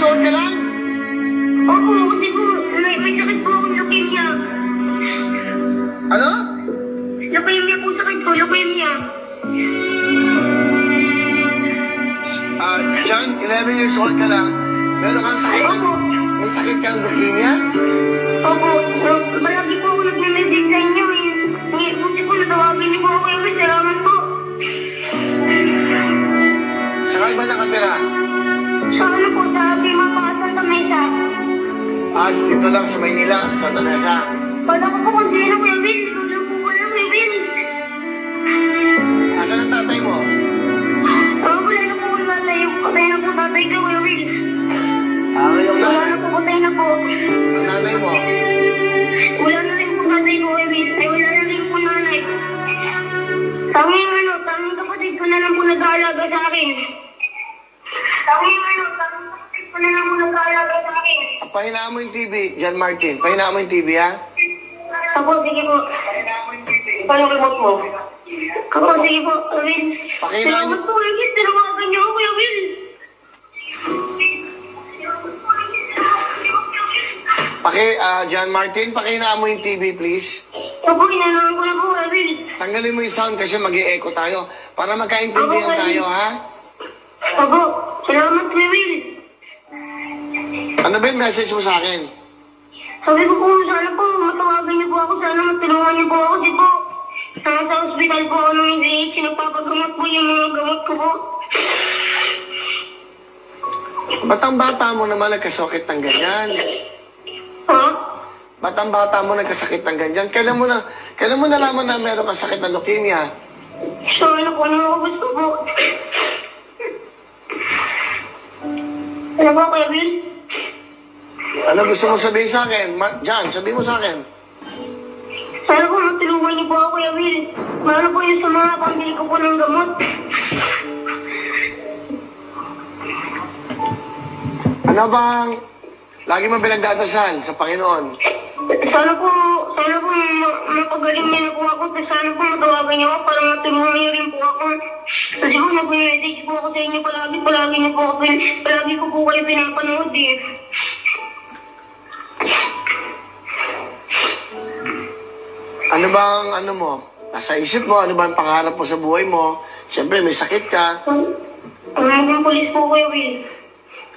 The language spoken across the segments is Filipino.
old ka lang? Opo, kasi po, may sakit po akong leukemia. Ano? Leukemia po, sakit po, leukemia. John, 11 years old ka lang. Meron kang sakit ng... May sakit kang leukemia? Opo, malagi po ako nag-message sa inyo eh. Buti po, natawagin niyo po ako yung salamat po. Saan ba nakatira? Sa ano po, sa Bimapa, Santa Mesa. Dito lang sa Maynila, sa Santa Mesa. Wala ko po kung sino, Kuya Will. Tulong po ko lang, Kuya Will. Asan ang tatay mo? Wala na po ang tatay. Patay na po tatay ko, Kuya Will. Ngayong Wala nanay. na po, patay na po. Ang nanay mo? Wala na rin po tatay ko, Kuya Will. Ay, wala na rin po nanay. Tanging kapatid ko na lang po nag-aalaga sa akin. Tanging kapatid ko na lang po nag-aalaga sa akin. Pahinaan mo yung TV, John Martin. Pahinaan mo yung TV, ha? Ako, sige po. Paano remote mo? Ako, sige po, Kuya Will. Pakinaan Salamat po, Kuya Will. Tinawagan niyo ako, Kuya Will. John Martin, pakinaan mo yung TV, please. Opo, inanahan ko na po, Kuya Will. Tanggalin mo yung sound kasi mag-e-echo tayo. Para magkaintindihan tayo, ha? Opo, salamat, Kuya Will. Ano ba yung message mo sa akin? Sabi ko po, sana po, matawagan niyo po ako, sana matulungan niyo po ako, di po. Sa hospital po ako ng NGH, nagpapagamot po yung mga gamot ko po. Ba't ang bata mo naman nagkasakit ng ganyan? Ha? Ba't ang bata mo nagkasakit ng ganyan? Kailan mo nalaman na meron kang sakit ng leukemia? So, ano po, ano ako gusto po? Ano po, Kuya Will? Ano gusto mo sabihin sa akin? John, sabihin mo sa akin. Sana po matulungan niyo po ako, Kuya Will. Mahalo po yung sa mga pambili ko po ng gamot. Ano bang lagi mo pinagdadasal sa Panginoon? Sana po mapagaling niyo na po ako. Sana po matawagan niyo ako para matulungan niyo rin po ako. Kasi po nag-message po ako sa inyo palagi niyo po ako, palagi ko po kayo pinapanood eh. Ano bang nasa isip mo? Ano bang pangarap mo sa buhay mo? Siyempre, may sakit ka. Maging pulis po, Kuya Will.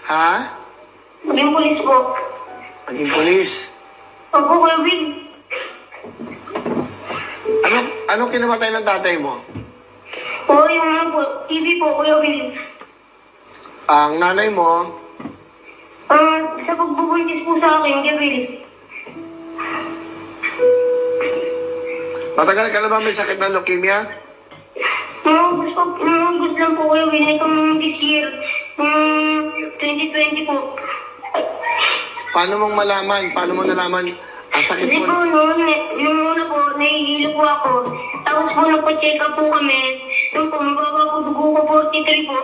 Ha? Maging pulis po. Maging pulis. Opo, Kuya Will. Ano kinamatay ng tatay mo? Oo, yung ano po, TV po, Kuya Will. Ang nanay mo? Sa pagbubuntis po sa akin, Kuya Will. Matagal ka na ba may sakit ng leukemia? Gusto lang po, Kuya Will. Itong this year, 2020 po. Paano mo nalaman ang sakit Kasi mo? po, nung una po, nahihilo po ako. Tapos po, nagpa-check up po kami. Nung po, mababa po, dugo ko 43 po.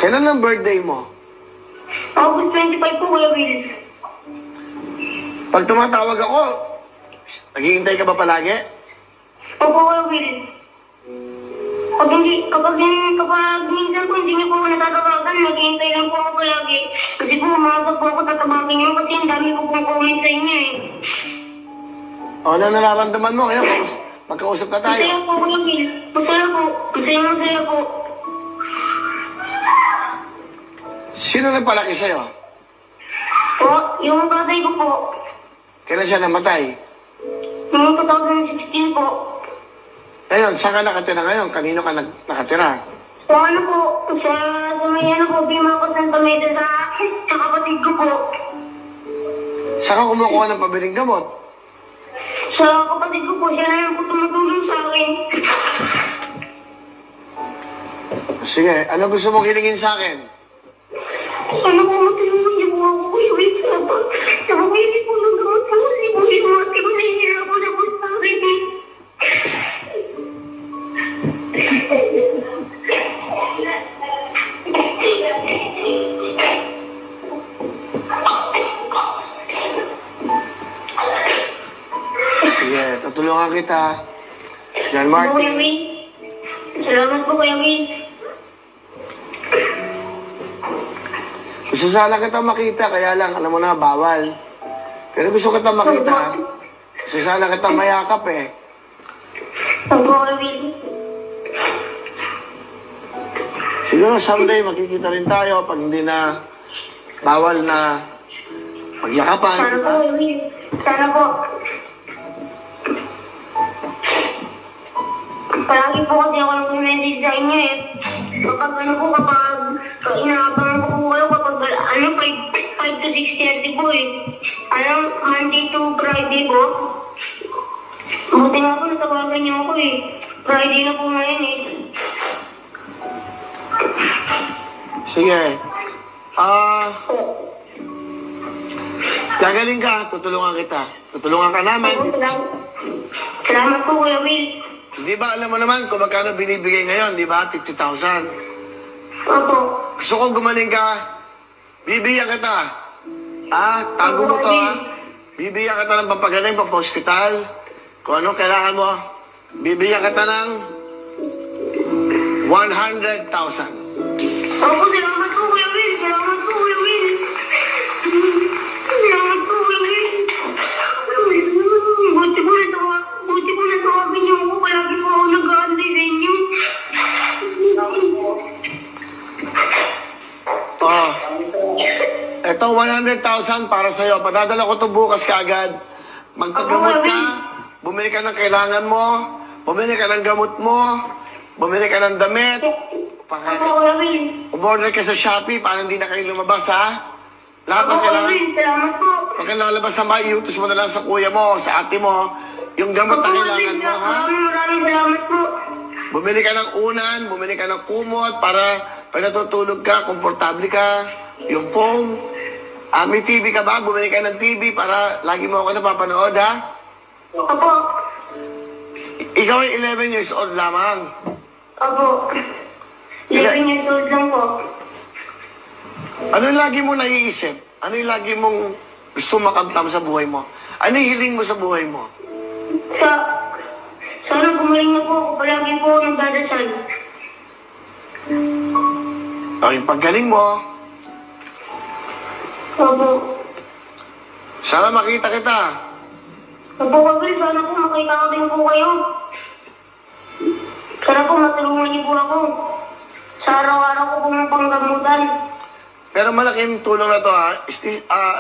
Kailan ang birthday mo? August 25 po, Kuya Will. Pag tumatawag ako, naghihintay ka ba palagi? Opo, Kuya Will. Kapag minsan po hindi niyo po ako natatawagan, naghihintay lang po ako palagi. Kasi po, umaga po ako tatawagin niyo kasi ang dami ko pong comment sa inyo eh. Ano nararamdaman mo? Ngayon, magkausap na tayo. Masaya po, Kuya Will. Masaya po. Masaya po. Sino nagpalaki sa'yo? Po, yung tatay ko po. Kailan siya namatay? Noong 2016 po. Ngayon, saan ka nakatira ngayon? Kanino ka nakatira? So ano po, sa may ano po, Bimapa Santa Mesa sa kapatid ko po. Saan ka kumukuha ng pabiling gamot? Sa kapatid ko po, siya na yung po tumutulong sa akin. Sige, ano gusto mong hilingin sa akin? Sana po matulungan niyo po ako, Kuya Will, sa pabili po ng gamot po. Kasi po yung mga tibo nahihirap po na po sa akin eh. Sige, tutulungan kita. John Kuya Martin. Will. Salamat po, Kuya Will. Gusto sana kita makita, kaya lang, alam mo na, bawal. Pero gusto kita makita. Gusto sana kita mayakap eh. Opo, Kuya Will. Siguro someday makikita rin tayo pag hindi na bawal na pagyakapan. Sana po, Diba? Kuya Will. Sana po. Palagi po kasi ako nag-message sa inyo eh. Kapag ano po, kapag inaabangan ko po kayo, kapag 5 to 6:30 po eh. Monday to Friday po. Buti nga po, natawagan niyo ako eh. Friday na po ngayon eh. Sige. Gagaling ka, tutulungan kita. Tutulungan ka namin. Salamat po, Kuya Will. Di ba alam mo naman kung magkano binibigay ngayon, di ba? 50,000. Opo. Gusto kong gumaling ka, bibigyan kita. Tago mo to ha. Bibigyan kita ng papagaling, papa-hospital. Kung ano kailangan mo, bibigyan kita ng 100,000. Opo, salamat po, Kuya Will. Salamat po, Kuya Will. Salamat po, Kuya Will. Buti po natawagan niyo ako. Palagi po ako nag-aantay sa inyo. Ito 100,000 para sa'yo. Padadala ko to bukas kaagad. Magpagamot ka, bumili ka ng kailangan mo, bumili ka ng gamot mo, bumili ka ng damit. Opo, Kuya Will. Umorder ka sa Shopee para hindi na kayo lumabas, ha? Lahat ng Opo, Kuya kailangan. Will. Salamat po. Pag ka lalabas sa bahay, iutos mo na lang sa kuya mo, sa ate mo, yung gamot na kailangan mo, ha? Maraming salamat po. Bumili ka ng unan, bumili ka ng kumot para pag natutulog ka, komportable ka. Yung phone. May TV ka ba? Bumili ka ng TV para lagi mo ako napapanood, ha? Opo. Ikaw ay 11 years old lamang. Opo. 11 years old lang po. Ano yung lagi mo naiisip? Ano yung lagi mong gusto makamtam sa buhay mo? Ano yung hiling mo sa buhay mo? Sana gumaling na po ako. Palagi po ako nagdadasal. Yung paggaling mo, Opo. sana makita kita. Opo, Kuya, sana po makita ko din po kayo. Sana po matulungan niyo po ako. Sa araw-araw ko po ng panggamutan. Pero malaking tulong na to, ha?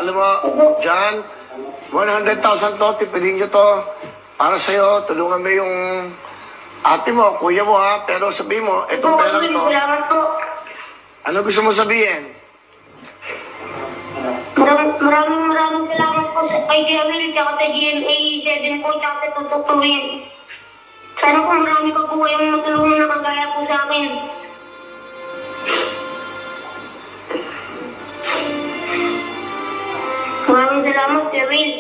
Alam mo, John, 100,000 to, tipilin nyo to. Para sa'yo, tulungan mo yung ate mo, kuya mo, ha? Pero sabihin mo, itong Opo, perang Kuya, to, salamat po. ano gusto mo sabihin? Maraming salamat po sa kay Kuya Will, tsaka sa GMA 7 po, tsaka sa tututuin. Sana po marami pa po kayong matulungan na kagaya po sa akin. Maraming salamat, Kuya Will.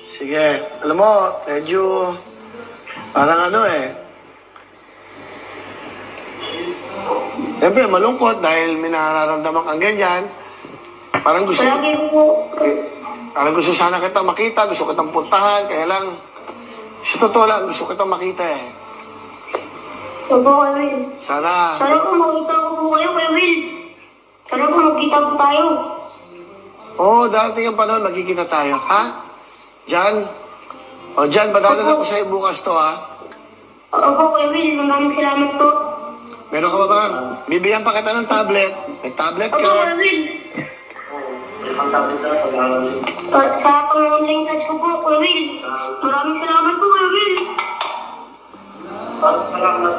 Sige, alam mo, medyo parang ano eh. Siyempre, malungkot dahil may nararamdaman kang ganyan. Parang gusto sana kita makita, gusto kitang puntahan, kaya lang, sa totoo lang, gusto kitang makita eh. Opo, Kuya Will. Sana Sana po makita ko po kayo, Kuya Will. Sana po magkita po tayo. Oo, darating ang panahon, magkikita tayo, ha? Jan? O, Jan, padadala ko sa'yo bukas to, ha? Opo, Kuya Will. Maraming salamat po. Meron ka ba ba? Bibigyan pa kita ng tablet. May tablet Opo, ka. Kuya Will. Sa pang-online class ko po, Kuya Will. Maraming salamat po, Kuya Will. Salamat.